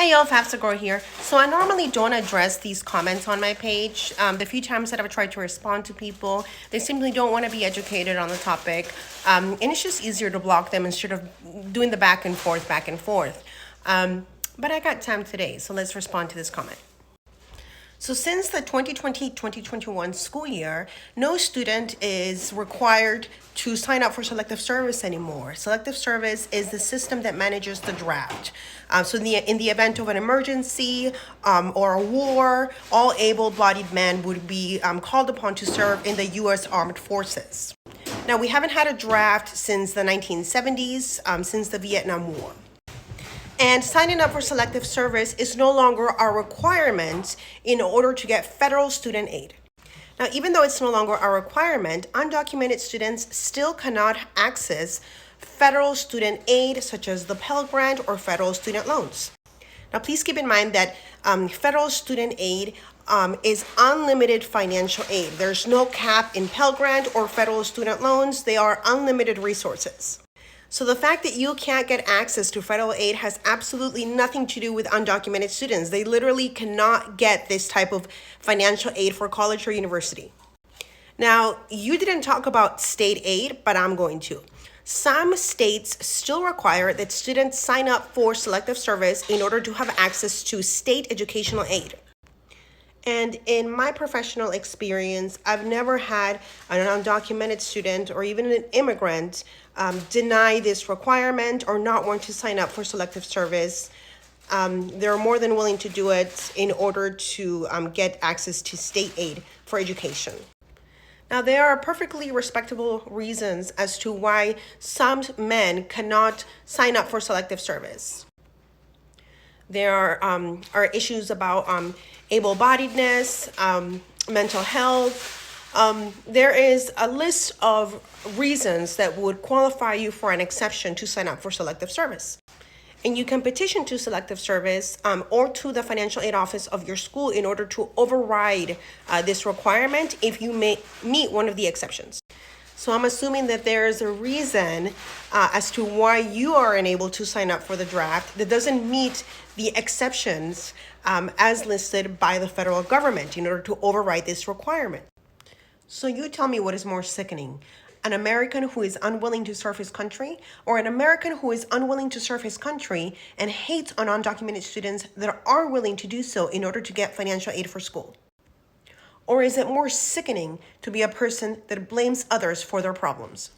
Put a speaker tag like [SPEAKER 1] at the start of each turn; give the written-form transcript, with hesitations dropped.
[SPEAKER 1] Hey yo, FAFSA girl here. So I normally don't address these comments on my page. The few times that I've tried to respond to people, they simply don't want to be educated on the topic. And it's just easier to block them instead of doing the back and forth. But I got time today, so let's respond to this comment. So since the 2020-2021 school year, no student is required to sign up for selective service anymore. Selective service is the system that manages the draft. So in the event of an emergency or a war, all able-bodied men would be called upon to serve in the U.S. Armed Forces. Now, we haven't had a draft since the 1970s, since the Vietnam War. And signing up for selective service is no longer a requirement in order to get federal student aid. Now, even though it's no longer a requirement, undocumented students still cannot access federal student aid, such as the Pell Grant or federal student loans. Now, please keep in mind that federal student aid is unlimited financial aid. There's no cap in Pell Grant or federal student loans. They are unlimited resources. So the fact that you can't get access to federal aid has absolutely nothing to do with undocumented students. They literally cannot get this type of financial aid for college or university. Now, you didn't talk about state aid, but I'm going to. Some states still require that students sign up for selective service in order to have access to state educational aid. And in my professional experience, I've never had an undocumented student or even an immigrant deny this requirement or not want to sign up for selective service. They're more than willing to do it in order to get access to state aid for education. Now, there are perfectly respectable reasons as to why some men cannot sign up for selective service. There are issues about able-bodiedness, mental health. There is a list of reasons that would qualify you for an exception to sign up for selective service. And you can petition to selective service or to the financial aid office of your school in order to override this requirement if you may meet one of the exceptions. So I'm assuming that there is a reason as to why you are unable to sign up for the draft that doesn't meet the exceptions as listed by the federal government in order to override this requirement. So you tell me what is more sickening, an American who is unwilling to serve his country, or an American who is unwilling to serve his country and hates on undocumented students that are willing to do so in order to get financial aid for school? Or is it more sickening to be a person that blames others for their problems?